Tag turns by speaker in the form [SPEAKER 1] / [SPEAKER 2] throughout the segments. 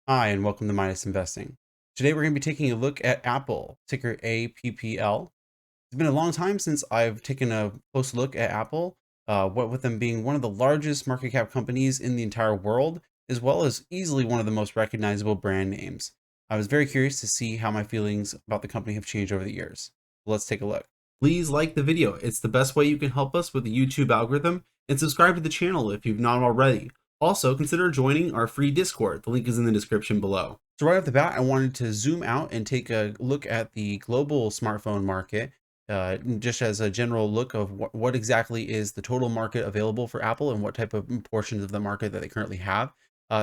[SPEAKER 1] Hi, and welcome to Midas Investing. Today we're going to be taking a look at Apple, ticker APPL. It's been a long time since I've taken a close look at Apple, what with them being one of the largest market cap companies in the entire world, as well as easily one of the most recognizable brand names. I was very curious to see how my feelings about the company have changed over the years. Let's take a look. Please like the video. It's the best way you can help us with the YouTube algorithm, and subscribe to the channel if you've not already. Also, consider joining our free Discord. The link is in the description below. So right off the bat, I wanted to zoom out and take a look at the global smartphone market, just as a general look of what exactly is the total market available for Apple and what type of portions of the market that they currently have.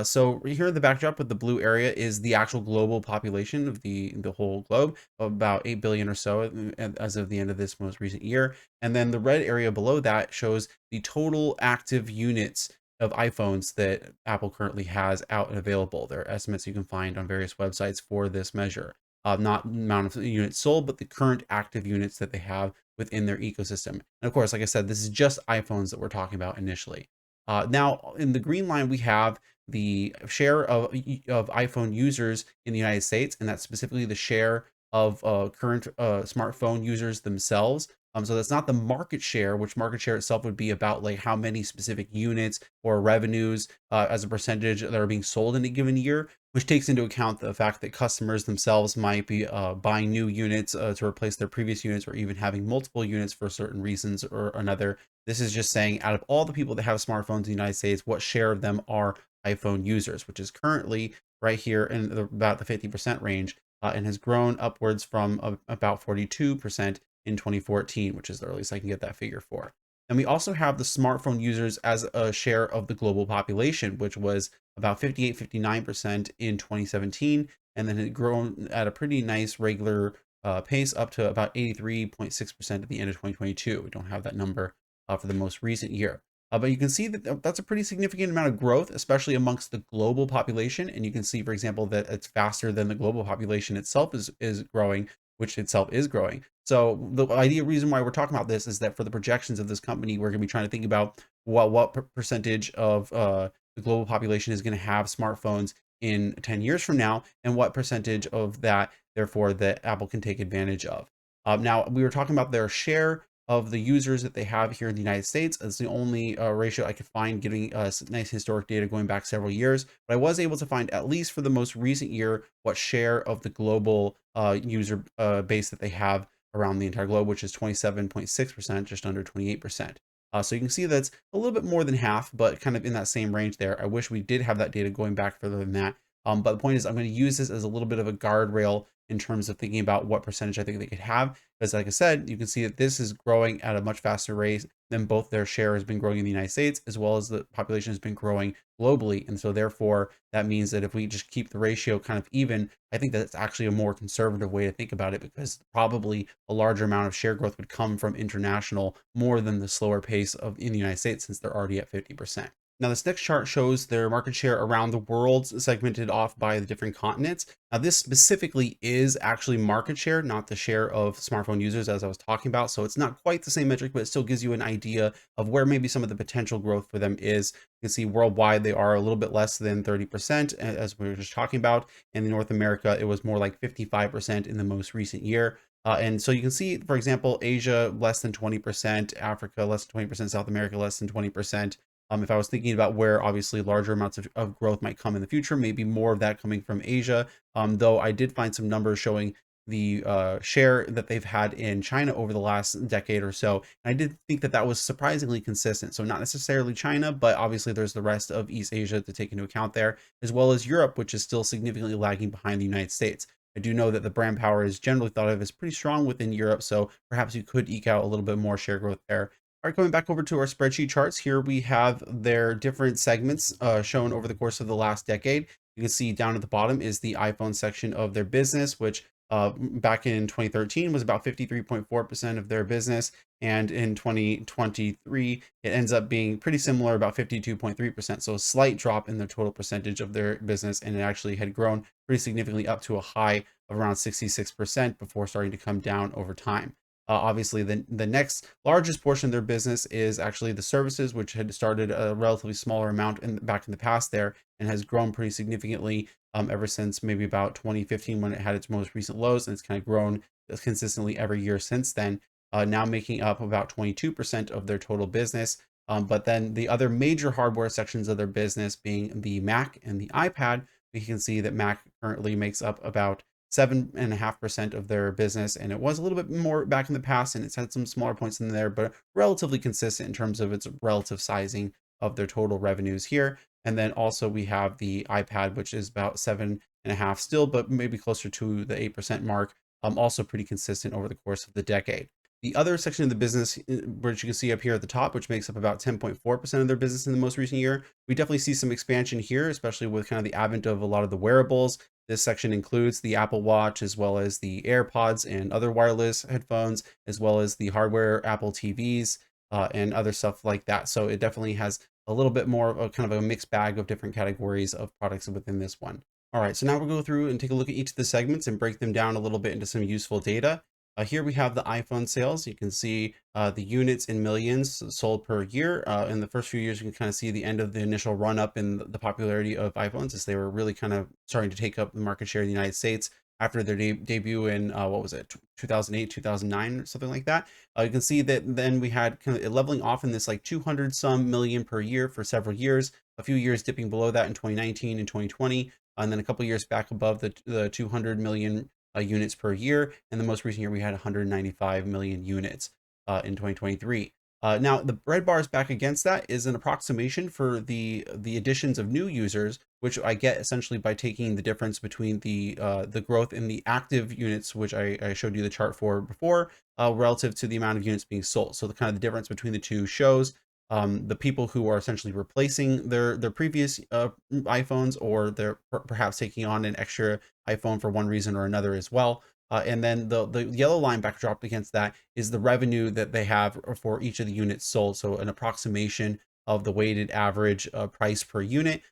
[SPEAKER 1] So here in the backdrop with the blue area is the actual global population of the whole globe, about 8 billion or so as of the end of this most recent year. And then the red area below that shows the total active units of iPhones that Apple currently has out and available. There are estimates you can find on various websites for this measure. Not amount of units sold, but the current active units that they have within their ecosystem. And of course, like I said, this is just iPhones that we're talking about initially. Now, in the green line, we have the share of iPhone users in the United States, and that's specifically the share of current smartphone users themselves. So that's not the market share, which market share itself would be about like how many specific units or revenues as a percentage that are being sold in a given year, which takes into account the fact that customers themselves might be buying new units to replace their previous units, or even having multiple units for certain reasons or another. This is just saying out of all the people that have smartphones in the United States, what share of them are iPhone users, which is currently right here in about the 50% range, and has grown upwards from about 42% in 2014, which is the earliest I can get that figure for. And we also have the smartphone users as a share of the global population, which was about 58, 59% in 2017, and then it grown at a pretty nice regular pace up to about 83.6% at the end of 2022. We don't have that number for the most recent year. But you can see that that's a pretty significant amount of growth, especially amongst the global population. And you can see, for example, that it's faster than the global population itself is growing, which itself is growing. So the idea reason why we're talking about this is that for the projections of this company, we're going to be trying to think about what percentage of the global population is going to have smartphones in 10 years from now, and what percentage of that, therefore, that Apple can take advantage of. Now, we were talking about their share of the users that they have here in the United States. It's the only ratio I could find giving us nice historic data going back several years. But I was able to find, at least for the most recent year, what share of the global user base that they have around the entire globe, which is 27.6%, just under 28%. So you can see that's a little bit more than half, but kind of in that same range there. I wish we did have that data going back further than that. But the point is, I'm going to use this as a little bit of a guardrail in terms of thinking about what percentage I think they could have. Because like I said, you can see that this is growing at a much faster rate than both their share has been growing in the United States, as well as the population has been growing globally. And so therefore, that means that if we just keep the ratio kind of even, I think that's actually a more conservative way to think about it, because probably a larger amount of share growth would come from international more than the slower pace of in the United States, since they're already at 50%. Now, this next chart shows their market share around the world, segmented off by the different continents. Now, this specifically is actually market share, not the share of smartphone users, as I was talking about. So it's not quite the same metric, but it still gives you an idea of where maybe some of the potential growth for them is. You can see worldwide, they are a little bit less than 30%, as we were just talking about. And in North America, it was more like 55% in the most recent year. And so you can see, for example, Asia less than 20%, Africa less than 20%, South America less than 20%. If I was thinking about where obviously larger amounts of growth might come in the future, maybe more of that coming from Asia. Though I did find some numbers showing the share that they've had in China over the last decade or so. And I did think that that was surprisingly consistent. So not necessarily China, but obviously there's the rest of East Asia to take into account there, as well as Europe, which is still significantly lagging behind the United States. I do know that the brand power is generally thought of as pretty strong within Europe, so perhaps you could eke out a little bit more share growth there. All right, going back over to our spreadsheet charts, here we have their different segments shown over the course of the last decade. You can see down at the bottom is the iPhone section of their business, which back in 2013 was about 53.4% of their business. And in 2023, it ends up being pretty similar, about 52.3%. So a slight drop in the total percentage of their business. And it actually had grown pretty significantly up to a high of around 66% before starting to come down over time. Obviously, the next largest portion of their business is actually the services, which had started a relatively smaller amount back in the past there, and has grown pretty significantly ever since maybe about 2015 when it had its most recent lows, and it's kind of grown consistently every year since then, now making up about 22% of their total business. But then the other major hardware sections of their business being the Mac and the iPad, we can see that Mac currently makes up about 7.5% of their business, and it was a little bit more back in the past, and it's had some smaller points in there, but relatively consistent in terms of its relative sizing of their total revenues here. And then also we have the iPad, which is about 7.5 still, but maybe closer to the 8% mark. Also pretty consistent over the course of the decade. The other section of the business, which you can see up here at the top, which makes up about 10.4% of their business in the most recent year, we definitely see some expansion here, especially with kind of the advent of a lot of the wearables. This section includes the Apple Watch, as well as the AirPods and other wireless headphones, as well as the hardware Apple TVs and other stuff like that. So it definitely has a little bit more of a kind of a mixed bag of different categories of products within this one. All right, so now we'll go through and take a look at each of the segments and break them down a little bit into some useful data. Here we have the iPhone sales. You can see the units in millions sold per year. In the first few years, you can kind of see the end of the initial run up in the popularity of iPhones as they were really kind of starting to take up the market share in the United States after their debut in what was it, 2008, 2009, or something like that. You can see that then we had kind of leveling off in this like 200 some million per year for several years, a few years dipping below that in 2019 and 2020, and then a couple years back above the 200 million units per year. And the most recent year, we had 195 million units in 2023. Now, the red bars back against that is an approximation for the additions of new users, which I get essentially by taking the difference between the growth in the active units, which I showed you the chart for before, relative to the amount of units being sold. So the kind of the difference between the two shows the people who are essentially replacing their previous iPhones, or they're perhaps taking on an extra iPhone for one reason or another as well. And then the yellow line backdrop against that is the revenue that they have for each of the units sold. So an approximation of the weighted average price per unit,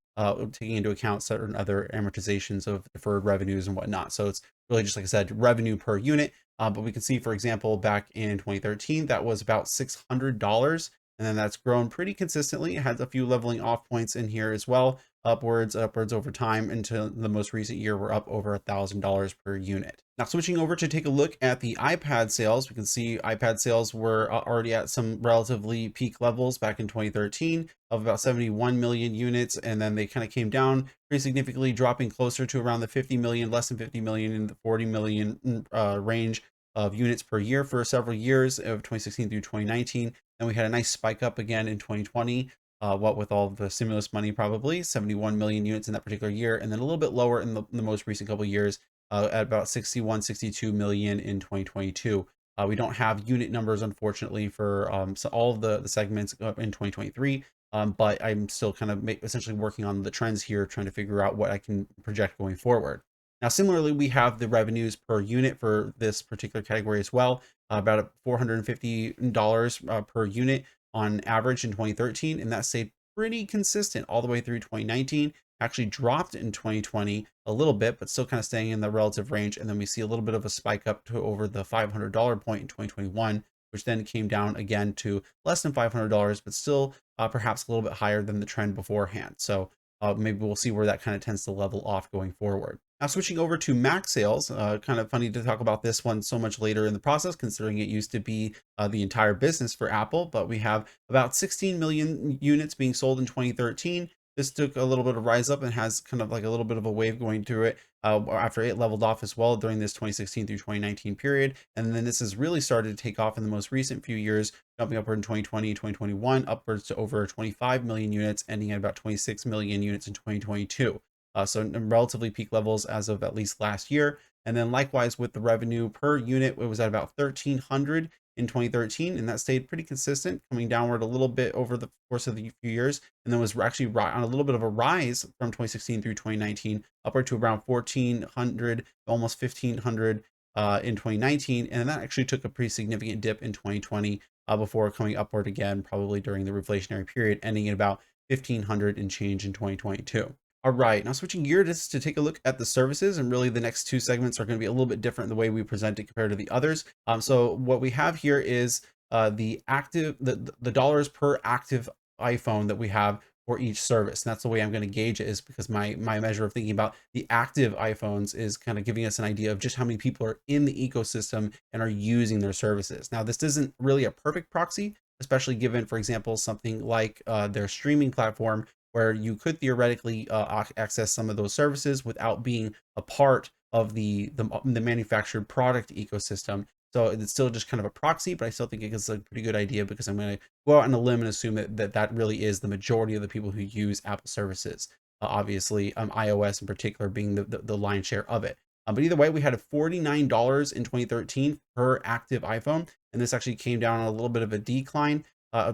[SPEAKER 1] taking into account certain other amortizations of deferred revenues and whatnot. So it's really just, like I said, revenue per unit. But we can see, for example, back in 2013, that was about $600. And then that's grown pretty consistently. It has a few leveling off points in here as well, upwards over time until the most recent year, we're up over $1,000 per unit. Now switching over to take a look at the iPad sales, we can see iPad sales were already at some relatively peak levels back in 2013 of about 71 million units. And then they kind of came down pretty significantly, dropping closer to around the 50 million, less than 50 million in the 40 million range of units per year for several years of 2016 through 2019. And we had a nice spike up again in 2020, what with all the stimulus money, probably 71 million units in that particular year, and then a little bit lower in the most recent couple of years at about 61, 62 million in 2022. We don't have unit numbers, unfortunately, for so all of the segments in 2023, but I'm still kind of essentially working on the trends here, trying to figure out what I can project going forward. Now, similarly, we have the revenues per unit for this particular category as well, about $450 per unit on average in 2013, and that stayed pretty consistent all the way through 2019. Actually dropped in 2020 a little bit, but still kind of staying in the relative range. And then we see a little bit of a spike up to over the $500 point in 2021, which then came down again to less than $500, but still perhaps a little bit higher than the trend beforehand. So maybe we'll see where that kind of tends to level off going forward. Now switching over to Mac sales, kind of funny to talk about this one so much later in the process, considering it used to be the entire business for Apple, but we have about 16 million units being sold in 2013. This took a little bit of rise up and has kind of like a little bit of a wave going through it after it leveled off as well during this 2016 through 2019 period. And then this has really started to take off in the most recent few years, jumping upward in 2020, 2021, upwards to over 25 million units, ending at about 26 million units in 2022. So in relatively peak levels as of at least last year. And then likewise with the revenue per unit, it was at about 1,300 in 2013, and that stayed pretty consistent, coming downward a little bit over the course of the few years, and then was actually on a little bit of a rise from 2016 through 2019, upward to around 1,400, almost 1,500 in 2019, and that actually took a pretty significant dip in 2020 before coming upward again, probably during the reflationary period, ending at about 1,500 and change in 2022. All right, now switching gears to take a look at the services, and really the next two segments are going to be a little bit different in the way we present it compared to the others. So what we have here is the dollars per active iPhone that we have for each service. And that's the way I'm going to gauge it, is because my measure of thinking about the active iPhones is kind of giving us an idea of just how many people are in the ecosystem and are using their services. Now, this isn't really a perfect proxy, especially given, for example, something like their streaming platform, where you could theoretically access some of those services without being a part of the manufactured product ecosystem. So it's still just kind of a proxy, but I still think it gives a pretty good idea, because I'm going to go out on a limb and assume that really is the majority of the people who use Apple services. Obviously, iOS in particular being the lion's share of it. But either way, we had a $49 in 2013 per active iPhone, and this actually came down on a little bit of a decline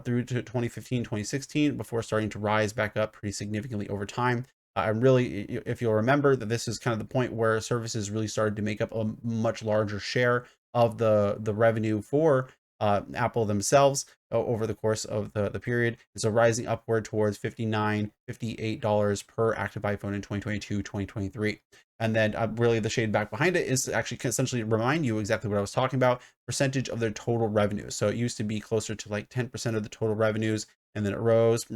[SPEAKER 1] through to 2015, 2016, before starting to rise back up pretty significantly over time. I'm really, if you'll remember, that this is kind of the point where services really started to make up a much larger share of the revenue for Apple themselves over the course of the period. And so rising upward towards $59, $58 per active iPhone in 2022, 2023. And then really the shade back behind it is to actually essentially remind you exactly what I was talking about, percentage of their total revenue. So it used to be closer to like 10% of the total revenues, and then it rose,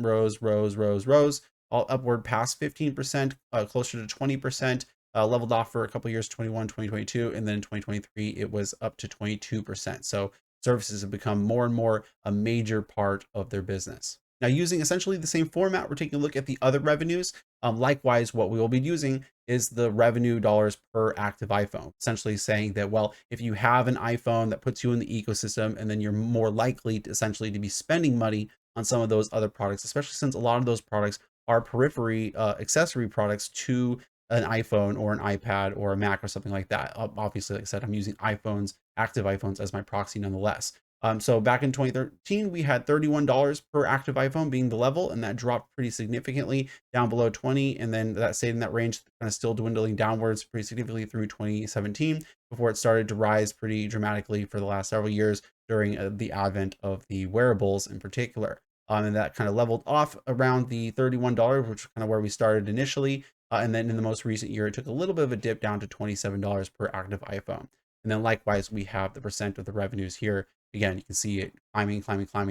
[SPEAKER 1] all upward past 15%, closer to 20%, leveled off for a couple years, 21, 2022, and then in 2023, it was up to 22%. So services have become more and more a major part of their business. Now, using essentially the same format, we're taking a look at the other revenues. Likewise, what we will be using is the revenue dollars per active iPhone, essentially saying that, well, if you have an iPhone, that puts you in the ecosystem, and then you're more likely to essentially to be spending money on some of those other products, especially since a lot of those products are periphery accessory products to an iPhone or an iPad or a Mac or something like that. Obviously, like I said, I'm using active iPhones as my proxy nonetheless. So back in 2013, we had $31 per active iPhone being the level, and that dropped pretty significantly down below 20. And then that stayed in that range, kind of still dwindling downwards pretty significantly through 2017, before it started to rise pretty dramatically for the last several years during the advent of the wearables in particular. And that kind of leveled off around the $31, which is kind of where we started initially. And then in the most recent year, it took a little bit of a dip down to $27 per active iPhone. And then likewise, we have the percent of the revenues here. Again, you can see it climbing,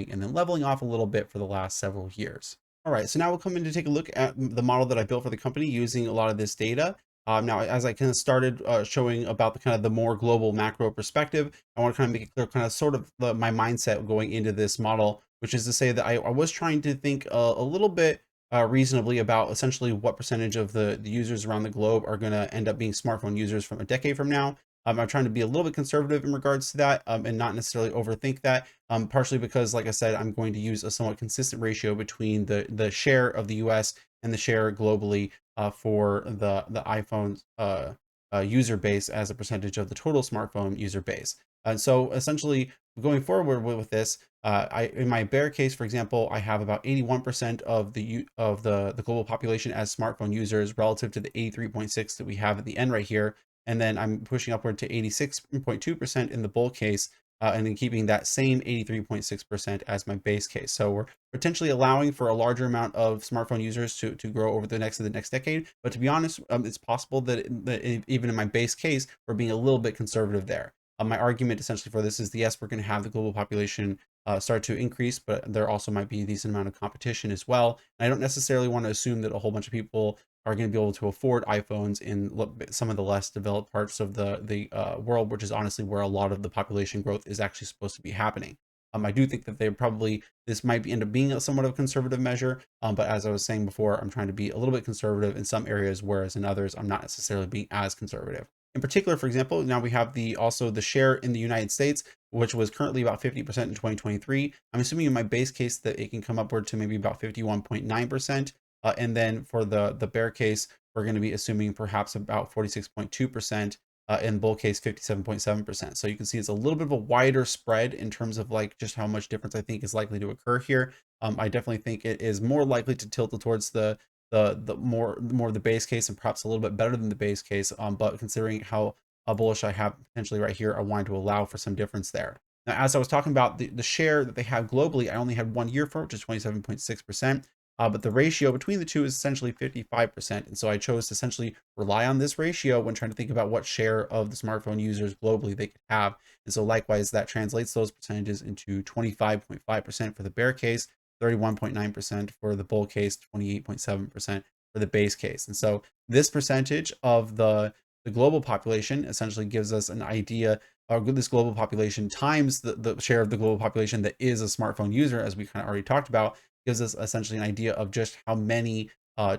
[SPEAKER 1] and then leveling off a little bit for the last several years. All right, so now we'll come in to take a look at the model that I built for the company using a lot of this data. Now, as I kind of started showing about the kind of the more global macro perspective, I want to kind of make it clear kind of sort of my mindset going into this model, which is to say that I was trying to think a little bit reasonably about essentially what percentage of the users around the globe are going to end up being smartphone users from a decade from now. I'm trying to be a little bit conservative in regards to that, and not necessarily overthink that. Partially because, like I said, I'm going to use a somewhat consistent ratio between the share of the U.S. and the share globally for the iPhone user base as a percentage of the total smartphone user base. And so essentially, going forward with this, in my bear case, for example, I have about 81% of the global population as smartphone users relative to the 83.6 that we have at the end right here. And then I'm pushing upward to 86.2% in the bull case, and then keeping that same 83.6% as my base case. So we're potentially allowing for a larger amount of smartphone users to grow over the next decade. But to be honest, it's possible that even in my base case, we're being a little bit conservative there. My argument essentially for this is, yes, we're going to have the global population start to increase, but there also might be a decent amount of competition as well. And I don't necessarily want to assume that a whole bunch of people are going to be able to afford iPhones in some of the less developed parts of the world, which is honestly where a lot of the population growth is actually supposed to be happening. I do think that this might end up being somewhat of a conservative measure, but as I was saying before, I'm trying to be a little bit conservative in some areas, whereas in others, I'm not necessarily being as conservative. In particular, for example, now we have also the share in the United States, which was currently about 50% in 2023. I'm assuming in my base case that it can come upward to maybe about 51.9%. And then for the bear case, we're going to be assuming perhaps about 46.2%, in bull case 57.7%. So you can see it's a little bit of a wider spread in terms of like just how much difference I think is likely to occur here. I definitely think it is more likely to tilt towards the more the base case, and perhaps a little bit better than the base case. But considering how bullish I have potentially right here, I wanted to allow for some difference there. Now, as I was talking about the share that they have globally, I only had 1 year for, which is 27.6%. but the ratio between the two is essentially 55%. And so I chose to essentially rely on this ratio when trying to think about what share of the smartphone users globally they could have. And so likewise, that translates those percentages into 25.5% for the bear case, 31.9% for the bull case, 28.7% for the base case. And so this percentage of the global population essentially gives us an idea, or this global population times the share of the global population that is a smartphone user, as we kind of already talked about, gives us essentially an idea of just how many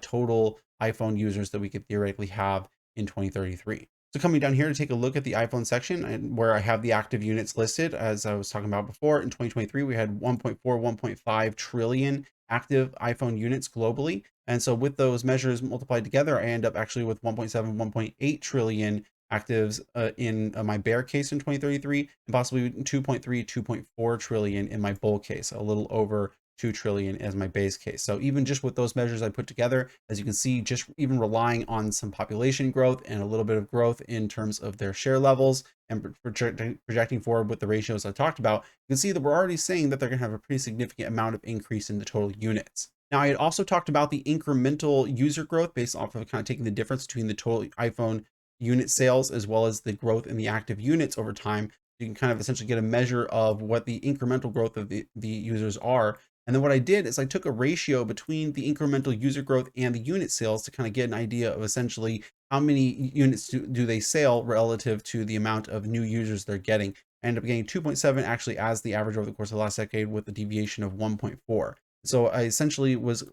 [SPEAKER 1] total iPhone users that we could theoretically have in 2033. So coming down here to take a look at the iPhone section and where I have the active units listed, as I was talking about before, in 2023, we had 1.4, 1.5 trillion active iPhone units globally. And so with those measures multiplied together, I end up actually with 1.7, 1.8 trillion actives in my bear case in 2033, and possibly 2.3, 2.4 trillion in my bull case, a little over 2 trillion as my base case. So even just with those measures I put together, as you can see, just even relying on some population growth and a little bit of growth in terms of their share levels and projecting forward with the ratios I talked about, you can see that we're already saying that they're going to have a pretty significant amount of increase in the total units. Now, I had also talked about the incremental user growth based off of kind of taking the difference between the total iPhone unit sales as well as the growth in the active units over time. You can kind of essentially get a measure of what the incremental growth of the users are. And then what I did is I took a ratio between the incremental user growth and the unit sales to kind of get an idea of essentially how many units do they sell relative to the amount of new users they're getting. I ended up getting 2.7 actually as the average over the course of the last decade with a deviation of 1.4. So I essentially was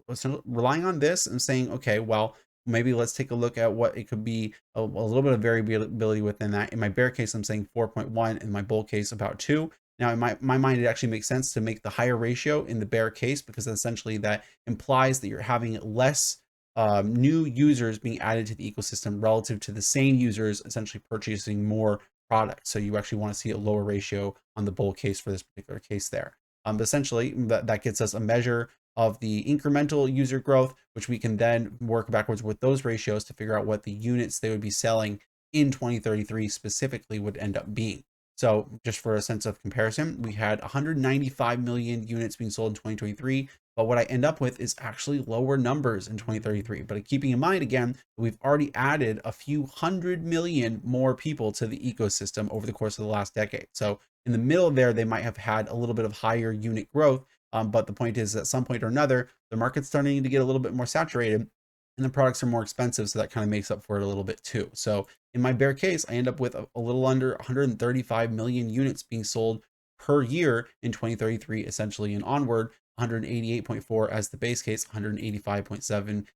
[SPEAKER 1] relying on this and saying, okay, well, maybe let's take a look at what it could be a little bit of variability within that. In my bear case, I'm saying 4.1, in my bull case, about 2. Now, in my mind, it actually makes sense to make the higher ratio in the bear case because essentially that implies that you're having less new users being added to the ecosystem relative to the same users essentially purchasing more products. So you actually want to see a lower ratio on the bull case for this particular case there. But essentially, that gets us a measure of the incremental user growth, which we can then work backwards with those ratios to figure out what the units they would be selling in 2033 specifically would end up being. So just for a sense of comparison, we had 195 million units being sold in 2023, but what I end up with is actually lower numbers in 2033. But keeping in mind, again, we've already added a few 100 million more people to the ecosystem over the course of the last decade. So in the middle there, they might have had a little bit of higher unit growth. But the point is, at some point or another, the market's starting to get a little bit more saturated and the products are more expensive. So that kind of makes up for it a little bit too. So in my bear case, I end up with a little under 135 million units being sold per year in 2033, essentially, and onward. 188.4 as the base case, 185.7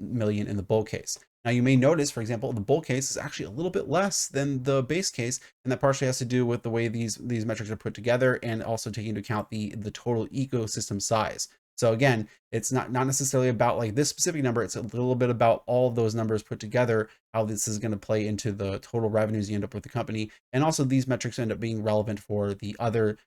[SPEAKER 1] million in the bull case. Now you may notice, for example, the bull case is actually a little bit less than the base case, and that partially has to do with the way these metrics are put together and also taking into account the total ecosystem size. So again, it's not necessarily about like this specific number. It's a little bit about all of those numbers put together, how this is going to play into the total revenues you end up with the company. And also these metrics end up being relevant for the other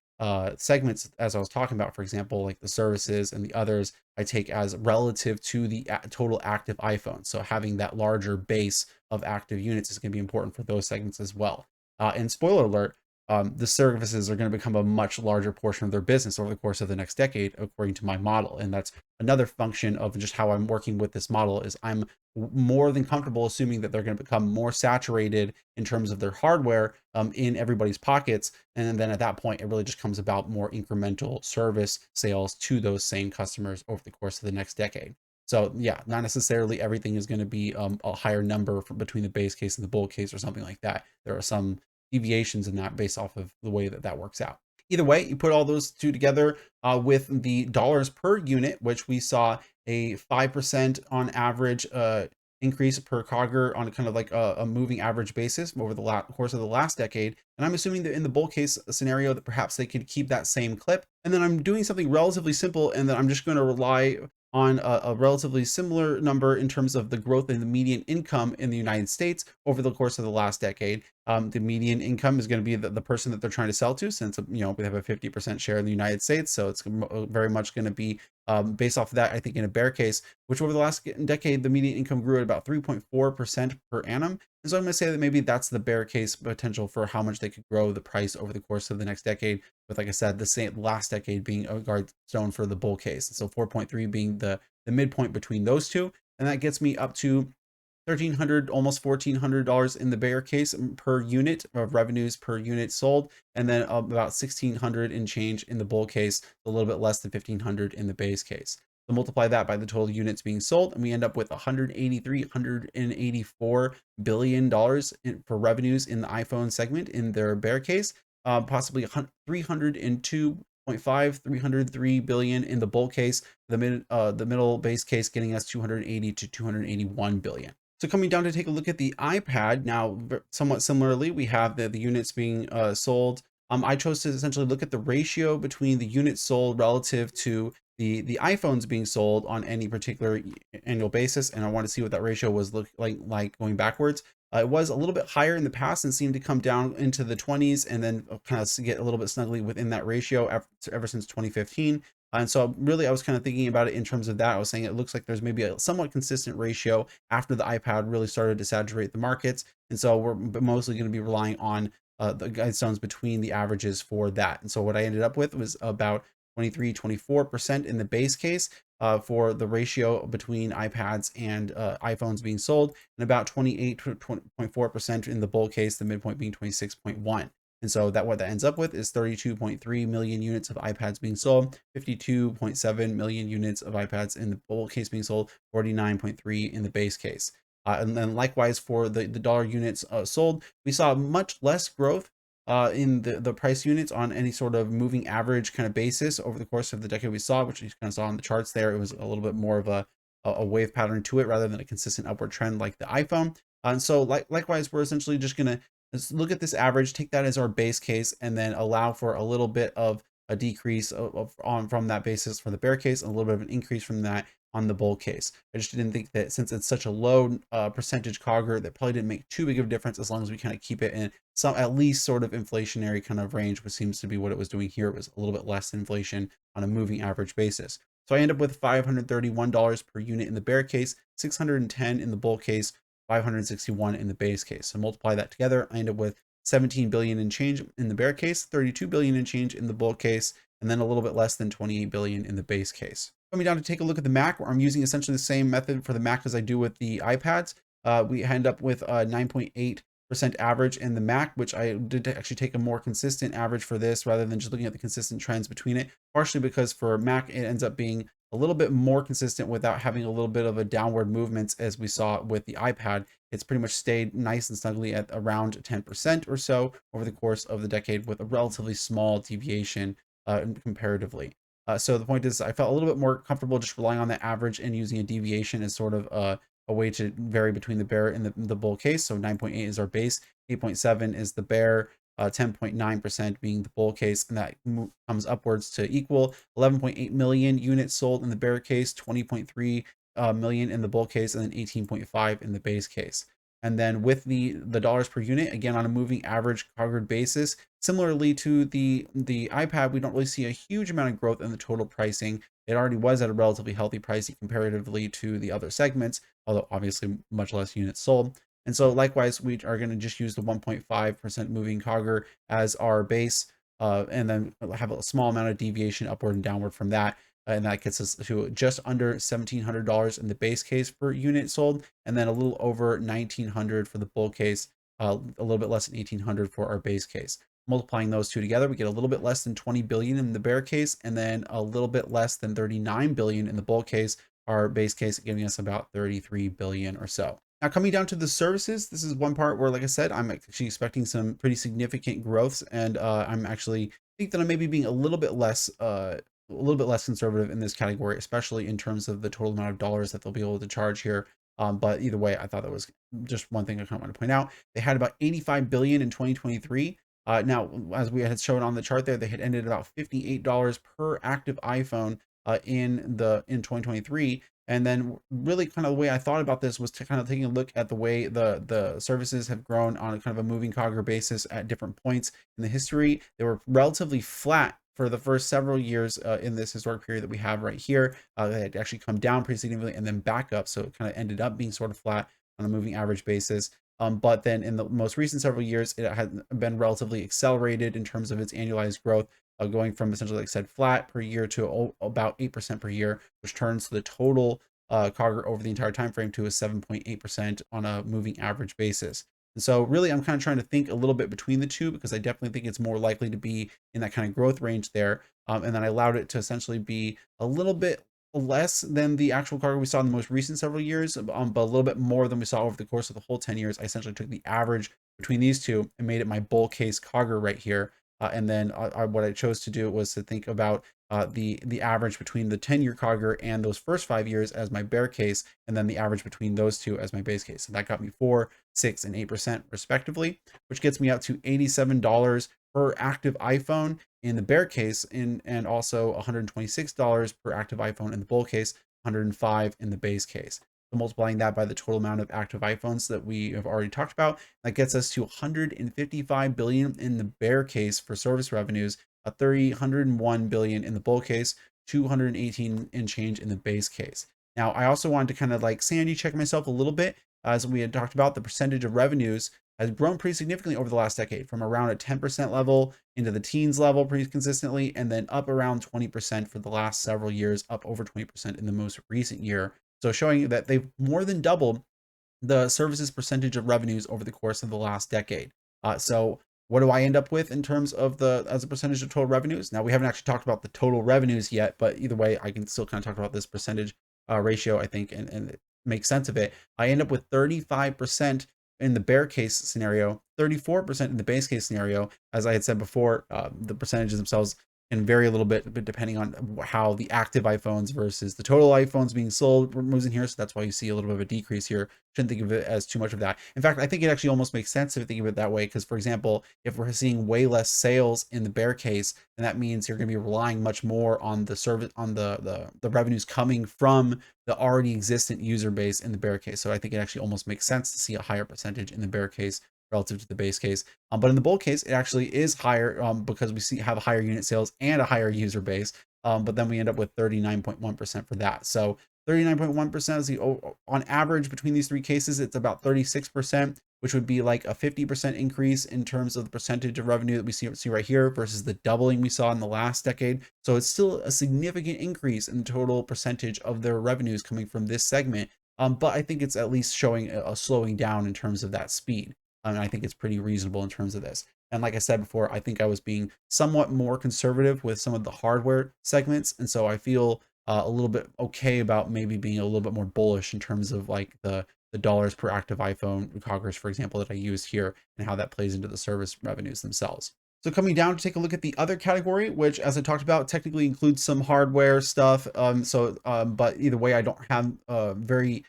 [SPEAKER 1] segments, as I was talking about, for example, like the services and the others I take as relative to the total active iPhones. So having that larger base of active units is going to be important for those segments as well. And spoiler alert, the services are going to become a much larger portion of their business over the course of the next decade, according to my model. And that's another function of just how I'm working with this model is I'm more than comfortable assuming that they're going to become more saturated in terms of their hardware in everybody's pockets. And then at that point, it really just comes about more incremental service sales to those same customers over the course of the next decade. So yeah, not necessarily everything is going to be a higher number between the base case and the bull case or something like that. There are some deviations in that based off of the way that works out. Either way, you put all those two together with the dollars per unit, which we saw a 5% on average increase per COGR on kind of like a moving average basis over the course of the last decade. And I'm assuming that in the bull case scenario that perhaps they could keep that same clip. And then I'm doing something relatively simple and then I'm just going to rely on a relatively similar number in terms of the growth in the median income in the United States over the course of the last decade. The median income is going to be the person that they're trying to sell to, since we have a 50% share in the United States. So it's very much going to be based off of that. I think in a bear case, which over the last decade, the median income grew at about 3.4% per annum. And so I'm going to say that maybe that's the bear case potential for how much they could grow the price over the course of the next decade. With, like I said, the same last decade being a guard stone for the bull case. So 4.3 being the the midpoint between those two. And that gets me up to 1,300, almost $1,400 in the bear case per unit of revenues per unit sold, and then about 1,600 in change in the bull case, a little bit less than 1,500 in the base case. So multiply that by the total units being sold, and we end up with 184 billion dollars for revenues in the iPhone segment in their bear case, possibly 302.5, 303 billion in the bull case, the middle base case getting us 280 to 281 billion. So coming down to take a look at the iPad now, somewhat similarly, we have the units being sold. I chose to essentially look at the ratio between the units sold relative to the iPhones being sold on any particular annual basis, and I want to see what that ratio was look like going backwards. It was a little bit higher in the past and seemed to come down into the 20s, and then kind of get a little bit snugly within that ratio ever since 2015. And so really, I was kind of thinking about it in terms of that. I was saying it looks like there's maybe a somewhat consistent ratio after the iPad really started to saturate the markets. And so we're mostly going to be relying on the guidestones between the averages for that. And so what I ended up with was about 23, 24% in the base case for the ratio between iPads and iPhones being sold, and about 28 to 20.4% in the bull case, the midpoint being 26.1. And so that what that ends up with is 32.3 million units of iPads being sold, 52.7 million units of iPads in the bull case being sold, 49.3 in the base case. And then likewise for the dollar units sold, we saw much less growth in the price units on any sort of moving average kind of basis over the course of the decade we saw, which you kind of saw on the charts there. It was a little bit more of a wave pattern to it rather than a consistent upward trend like the iPhone. And so likewise, we're essentially just going to let's look at this average, take that as our base case, and then allow for a little bit of a decrease from that basis for the bear case, and a little bit of an increase from that on the bull case. I just didn't think that since it's such a low percentage COGR, that probably didn't make too big of a difference as long as we kind of keep it in some at least sort of inflationary kind of range, which seems to be what it was doing here. It was a little bit less inflation on a moving average basis. So I end up with $531 per unit in the bear case, 610 in the bull case, 561 in the base case. So multiply that together, I end up with 17 billion in change in the bear case, 32 billion in change in the bull case, and then a little bit less than 28 billion in the base case. Coming down to take a look at the Mac, where I'm using essentially the same method for the Mac as I do with the iPads. We end up with a 9.8% average in the Mac, which I did actually take a more consistent average for this rather than just looking at the consistent trends between it, partially because for Mac, it ends up being a little bit more consistent without having a little bit of a downward movements as we saw with the iPad. It's pretty much stayed nice and snugly at around 10% or so over the course of the decade with a relatively small deviation comparatively. So the point is I felt a little bit more comfortable just relying on the average and using a deviation as sort of a way to vary between the bear and the bull case. So 9.8 is our base, 8.7 is the bear, 10.9% being the bull case, and that comes upwards to equal 11.8 million units sold in the bear case, 20.3 million in the bull case, and then 18.5 in the base case. And then with the dollars per unit, again on a moving average COGR basis, similarly to the iPad, we don't really see a huge amount of growth in the total pricing. It already was at a relatively healthy pricing comparatively to the other segments, although obviously much less units sold. And so likewise, we are going to just use the 1.5% moving COGR as our base, and then have a small amount of deviation upward and downward from that. And that gets us to just under $1,700 in the base case per unit sold, and then a little over $1,900 for the bull case, a little bit less than $1,800 for our base case. Multiplying those two together, we get a little bit less than 20 billion in the bear case, and then a little bit less than 39 billion in the bull case, our base case giving us about 33 billion or so. Now coming down to the services, this is one part where, like I said, I'm actually expecting some pretty significant growths, and I'm actually think that I may be being a little bit less conservative in this category, especially in terms of the total amount of dollars that they'll be able to charge here. But either way, I thought that was just one thing I kind of want to point out. They had about 85 billion in 2023. Now, as we had shown on the chart there, they had ended about $58 per active iPhone in 2023. And then really kind of the way I thought about this was to kind of taking a look at the way the services have grown on a kind of a moving COGR basis at different points in the history. They were relatively flat for the first several years in this historic period that we have right here. They had actually come down pretty significantly and then back up. So it kind of ended up being sort of flat on a moving average basis. But then in the most recent several years, it had been relatively accelerated in terms of its annualized growth, going from essentially, like I said, flat per year to about 8% per year, which turns the total CAGR over the entire time frame to a 7.8% on a moving average basis. And so really, I'm kind of trying to think a little bit between the two because I definitely think it's more likely to be in that kind of growth range there. And then I allowed it to essentially be a little bit less than the actual CAGR we saw in the most recent several years, but a little bit more than we saw over the course of the whole 10 years. I essentially took the average between these two and made it my bull case CAGR right here. And then what I chose to do was to think about the average between the 10-year CAGR and those first 5 years as my bear case, and then the average between those two as my base case. And that got me 4, 6, and 8% respectively, which gets me out to $87 per active iPhone in the bear case, and also $126 per active iPhone in the bull case, 105 in the base case. So multiplying that by the total amount of active iPhones that we have already talked about, that gets us to 155 billion in the bear case for service revenues, a 301 billion in the bull case, 218 and change in the base case. Now, I also wanted to kind of like sanity check myself a little bit. As we had talked about, the percentage of revenues has grown pretty significantly over the last decade, from around a 10% level into the teens level pretty consistently, and then up around 20% for the last several years, up over 20% in the most recent year. So showing that they've more than doubled the services percentage of revenues over the course of the last decade. So what do I end up with in terms of the as a percentage of total revenues? Now, we haven't actually talked about the total revenues yet, but either way, I can still kind of talk about this percentage ratio, I think, and make sense of it. I end up with 35% in the bear case scenario, 34% in the base case scenario. As I had said before, the percentages themselves can vary a little bit, but depending on how the active iPhones versus the total iPhones being sold moves in here. So that's why you see a little bit of a decrease here. Shouldn't think of it as too much of that. In fact, I think it actually almost makes sense if you think of it that way. Because, for example, if we're seeing way less sales in the bear case, then that means you're going to be relying much more on the service, on the revenues coming from the already existent user base in the bear case. So I think it actually almost makes sense to see a higher percentage in the bear case relative to the base case. But in the bull case, it actually is higher because we have a higher unit sales and a higher user base. But then we end up with 39.1% for that. So 39.1% is on average between these three cases, it's about 36%, which would be like a 50% increase in terms of the percentage of revenue that we see right here versus the doubling we saw in the last decade. So it's still a significant increase in the total percentage of their revenues coming from this segment. But I think it's at least showing a slowing down in terms of that speed. And I think it's pretty reasonable in terms of this. And like I said before, I think I was being somewhat more conservative with some of the hardware segments. And so I feel a little bit okay about maybe being a little bit more bullish in terms of like the dollars per active iPhone CAGRs, for example, that I used here, and how that plays into the service revenues themselves. So coming down to take a look at the other category, which, as I talked about, technically includes some hardware stuff. But either way, I don't have very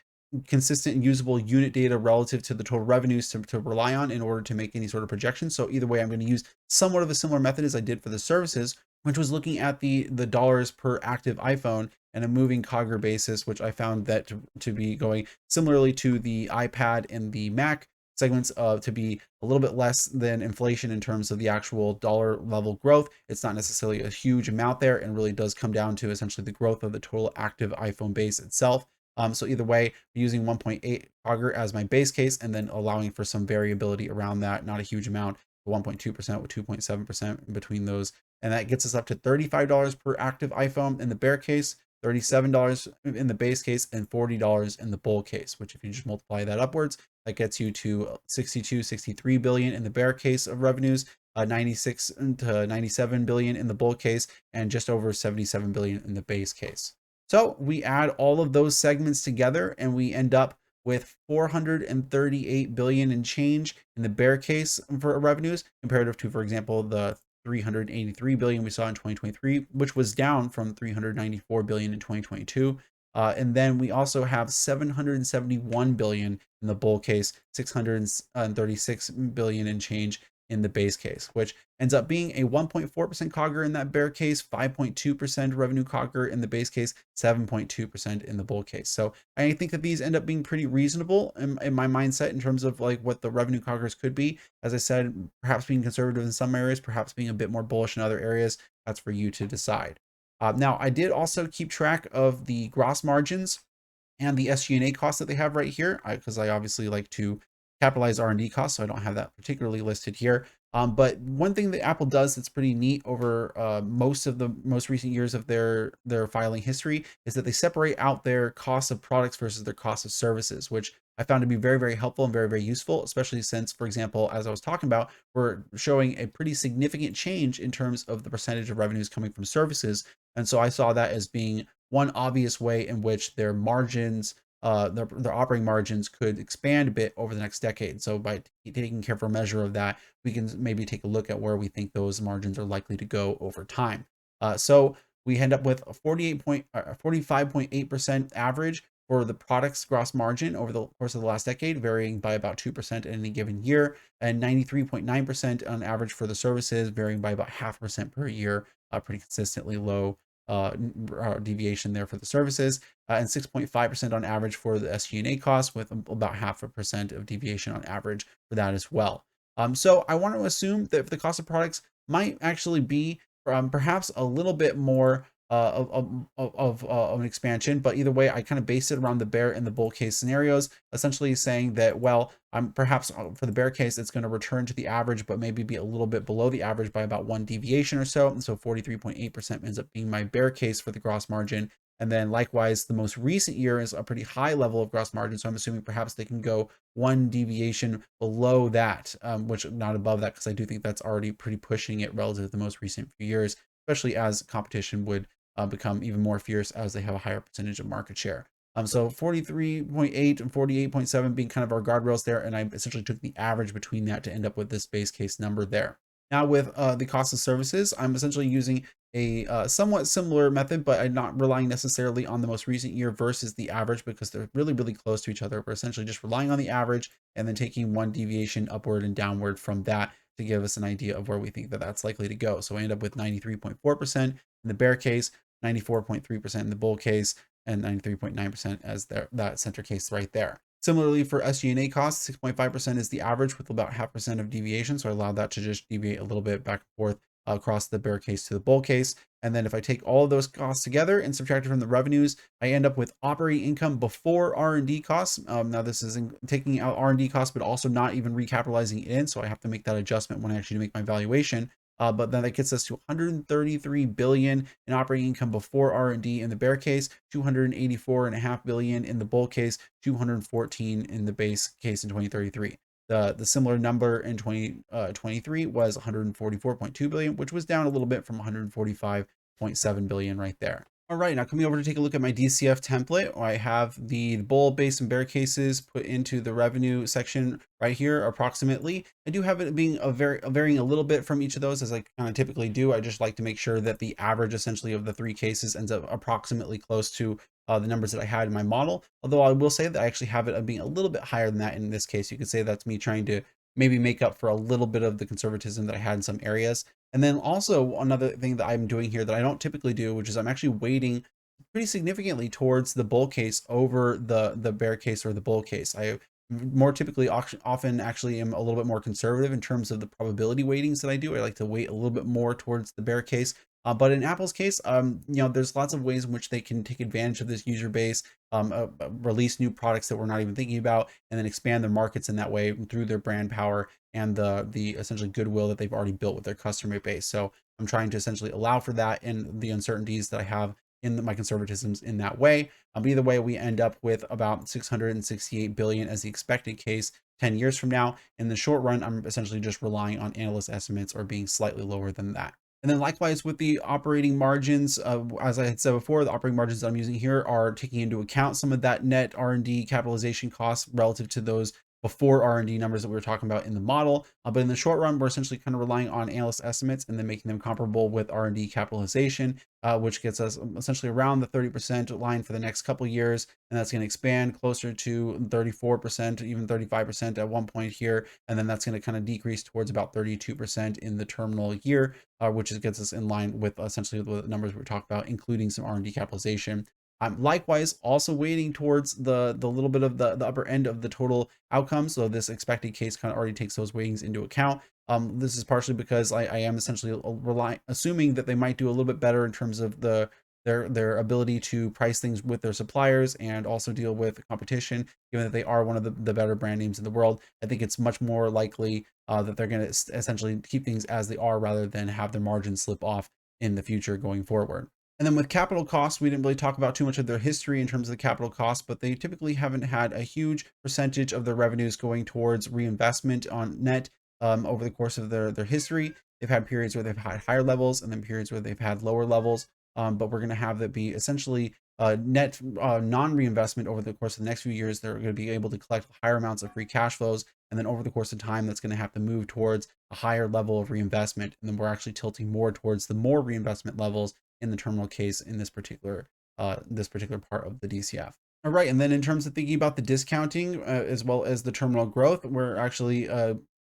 [SPEAKER 1] consistent and usable unit data relative to the total revenues to rely on in order to make any sort of projection. So either way, I'm going to use somewhat of a similar method as I did for the services, which was looking at the dollars per active iPhone and a moving CAGR basis, which I found that to be going similarly to the iPad and the Mac segments to be a little bit less than inflation in terms of the actual dollar level growth. It's not necessarily a huge amount there, and really does come down to essentially the growth of the total active iPhone base itself. So either way, using 1.8 CAGR as my base case, and then allowing for some variability around that, not a huge amount, 1.2% with 2.7% in between those. And that gets us up to $35 per active iPhone in the bear case, $37 in the base case, and $40 in the bull case, which if you just multiply that upwards, that gets you to 63 billion in the bear case of revenues, 96 to 97 billion in the bull case, and just over 77 billion in the base case. So we add all of those segments together and we end up with 438 billion and change in the bear case for revenues, comparative to, for example, the 383 billion we saw in 2023, which was down from 394 billion in 2022. And then we also have 771 billion in the bull case, 636 billion and change in the base case, which ends up being a 1.4% CAGR in that bear case, 5.2% revenue CAGR in the base case, 7.2% in the bull case. So I think that these end up being pretty reasonable in my mindset in terms of like what the revenue CAGRs could be. As I said, perhaps being conservative in some areas, perhaps being a bit more bullish in other areas. That's for you to decide. Now, I did also keep track of the gross margins and the SG&A costs that they have right here, because I obviously like to capitalize R&D costs, so I don't have that particularly listed here. But one thing that Apple does that's pretty neat over most of the most recent years of their filing history is that they separate out their cost of products versus their cost of services, which I found to be very, very helpful and very, very useful, especially since, for example, as I was talking about, we're showing a pretty significant change in terms of the percentage of revenues coming from services. And so I saw that as being one obvious way in which their margins, their operating margins could expand a bit over the next decade. So by taking careful measure of that, we can maybe take a look at where we think those margins are likely to go over time. So we end up with a 45.8% average for the product's gross margin over the course of the last decade, varying by about 2% in any given year, and 93.9% on average for the services, varying by about 0.5% per year, pretty consistently low deviation there for the services, and 6.5% on average for the SG&A costs, with about 0.5% of deviation on average for that as well. So I want to assume that the cost of products might actually be perhaps a little bit more of an expansion, but either way, I kind of base it around the bear and the bull case scenarios, essentially saying that, well, I'm perhaps for the bear case, it's going to return to the average, but maybe be a little bit below the average by about one deviation or so. And so 43.8% ends up being my bear case for the gross margin. And then likewise, the most recent year is a pretty high level of gross margin. So I'm assuming perhaps they can go one deviation below that, which not above that, because I do think that's already pretty pushing it relative to the most recent few years, especially as competition would become even more fierce as they have a higher percentage of market share. So 43.8 and 48.7 being kind of our guardrails there. And I essentially took the average between that to end up with this base case number there. Now with the cost of services, I'm essentially using a somewhat similar method, but I'm not relying necessarily on the most recent year versus the average because they're really, really close to each other. We're essentially just relying on the average and then taking one deviation upward and downward from that to give us an idea of where we think that that's likely to go. So I end up with 93.4% in the bear case, 94.3% in the bull case, and 93.9% as that center case right there. Similarly, for SG&A costs, 6.5% is the average with about 0.5% of deviation. So I allowed that to just deviate a little bit back and forth across the bear case to the bull case. And then if I take all of those costs together and subtract it from the revenues, I end up with operating income before R&D costs. Now this is taking out R&D costs, but also not even recapitalizing it in. So I have to make that adjustment when I actually make my valuation. But then that gets us to 133 billion in operating income before R&D in the bear case, 284.5 billion in the bull case, 214 in the base case in 2033. The similar number in 2023 was 144.2 billion, which was down a little bit from 145.7 billion right there. All right, now coming over to take a look at my DCF template, I have the bull, base, and bear cases put into the revenue section right here approximately. I do have it being varying a little bit from each of those, as I kind of typically do. I just like to make sure that the average essentially of the three cases ends up approximately close to the numbers that I had in my model. Although I will say that I actually have it being a little bit higher than that in this case. You could say that's me trying to maybe make up for a little bit of the conservatism that I had in some areas. And then also another thing that I'm doing here that I don't typically do, which is I'm actually weighting pretty significantly towards the bull case over the bear case or the bull case. I more typically often actually am a little bit more conservative in terms of the probability weightings that I do. I like to weight a little bit more towards the bear case. But in Apple's case, there's lots of ways in which they can take advantage of this user base, release new products that we're not even thinking about, and then expand their markets in that way through their brand power and the essentially goodwill that they've already built with their customer base. So I'm trying to essentially allow for that and the uncertainties that I have in my conservatisms in that way. But either way, we end up with about 668 billion as the expected case 10 years from now. In the short run, I'm essentially just relying on analyst estimates or being slightly lower than that. And then likewise with the operating margins, as I had said before, the operating margins that I'm using here are taking into account some of that net R&D capitalization costs relative to those before R&D numbers that we were talking about in the model. But in the short run, we're essentially kind of relying on analyst estimates and then making them comparable with R&D capitalization, which gets us essentially around the 30% line for the next couple of years. And that's going to expand closer to 34%, even 35% at one point here. And then that's going to kind of decrease towards about 32% in the terminal year, which gets us in line with essentially the numbers we talked about, including some R&D capitalization. I'm likewise also weighting towards the little bit of the upper end of the total outcome. So this expected case kind of already takes those weightings into account. This is partially because I am essentially assuming that they might do a little bit better in terms of the their ability to price things with their suppliers and also deal with competition, given that they are one of the better brand names in the world. I think it's much more likely that they're going to essentially keep things as they are rather than have their margins slip off in the future going forward. And then with capital costs, we didn't really talk about too much of their history in terms of the capital costs, but they typically haven't had a huge percentage of their revenues going towards reinvestment on net over the course of their history. They've had periods where they've had higher levels and then periods where they've had lower levels. But we're going to have that be essentially net non-reinvestment over the course of the next few years. They're going to be able to collect higher amounts of free cash flows. And then over the course of time, that's going to have to move towards a higher level of reinvestment. And then we're actually tilting more towards the more reinvestment levels in the terminal case in this particular part of the DCF. All right, and then in terms of thinking about the discounting as well as the terminal growth, we're actually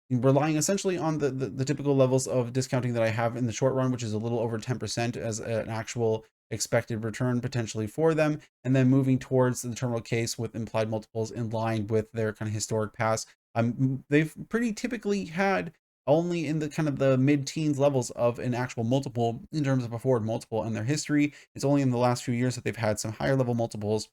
[SPEAKER 1] relying essentially on the typical levels of discounting that I have in the short run, which is a little over 10% as an actual expected return potentially for them, and then moving towards the terminal case with implied multiples in line with their kind of historic past. They've pretty typically had only in the kind of the mid-teens levels of an actual multiple in terms of a forward multiple in their history. It's only in the last few years that they've had some higher level multiples.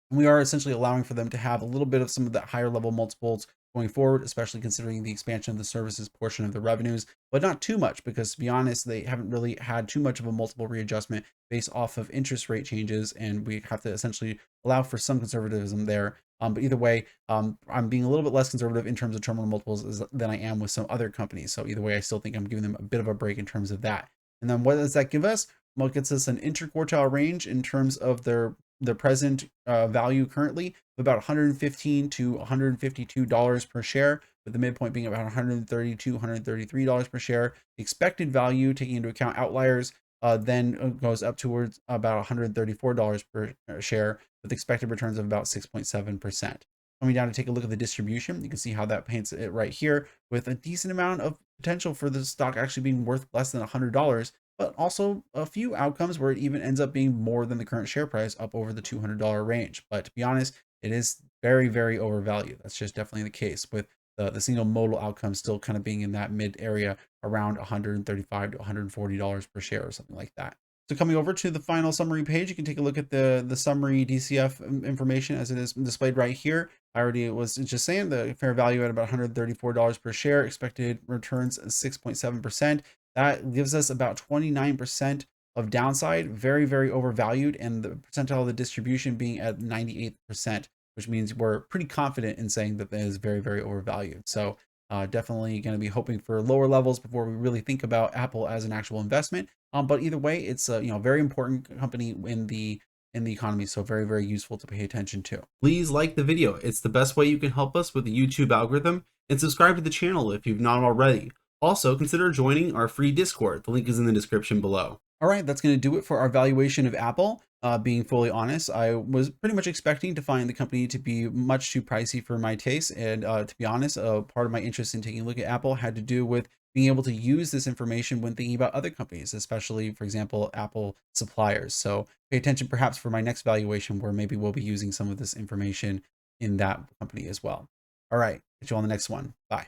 [SPEAKER 1] And we are essentially allowing for them to have a little bit of some of that higher level multiples going forward, especially considering the expansion of the services portion of the revenues, but not too much because to be honest, they haven't really had too much of a multiple readjustment based off of interest rate changes. And we have to essentially allow for some conservatism there. But either way, I'm being a little bit less conservative in terms of terminal multiples than I am with some other companies. So either way, I still think I'm giving them a bit of a break in terms of that. And then what does that give us? Well, it gets us an interquartile range in terms of their present value currently of about $115 to $152 per share, with the midpoint being about $132 to $133 per share. The expected value, taking into account outliers, then goes up towards about $134 per share, with expected returns of about 6.7%. Coming down to take a look at the distribution, you can see how that paints it right here, with a decent amount of potential for the stock actually being worth less than $100, but also a few outcomes where it even ends up being more than the current share price, up over the $200 range. But to be honest, it is very, very overvalued. That's just definitely the case, with the single modal outcome still kind of being in that mid area around $135 to $140 per share or something like that. So coming over to the final summary page, you can take a look at the summary DCF information as it is displayed right here. I already was just saying the fair value at about $134 per share, expected returns 6.7%. That gives us about 29% of downside, very, very overvalued, and the percentile of the distribution being at 98%, which means we're pretty confident in saying that that is very, very overvalued. So definitely going to be hoping for lower levels before we really think about Apple as an actual investment. But either way, it's a very important company in the economy, so very, very useful to pay attention to. Please like the video. It's the best way you can help us with the YouTube algorithm, and subscribe to the channel if you've not already. Also, consider joining our free Discord. The link is in the description below. All right, that's going to do it for our valuation of Apple. Being fully honest, I was pretty much expecting to find the company to be much too pricey for my taste. And to be honest, part of my interest in taking a look at Apple had to do with being able to use this information when thinking about other companies, especially, for example, Apple suppliers. So pay attention perhaps for my next valuation where maybe we'll be using some of this information in that company as well. All right, catch you on the next one. Bye.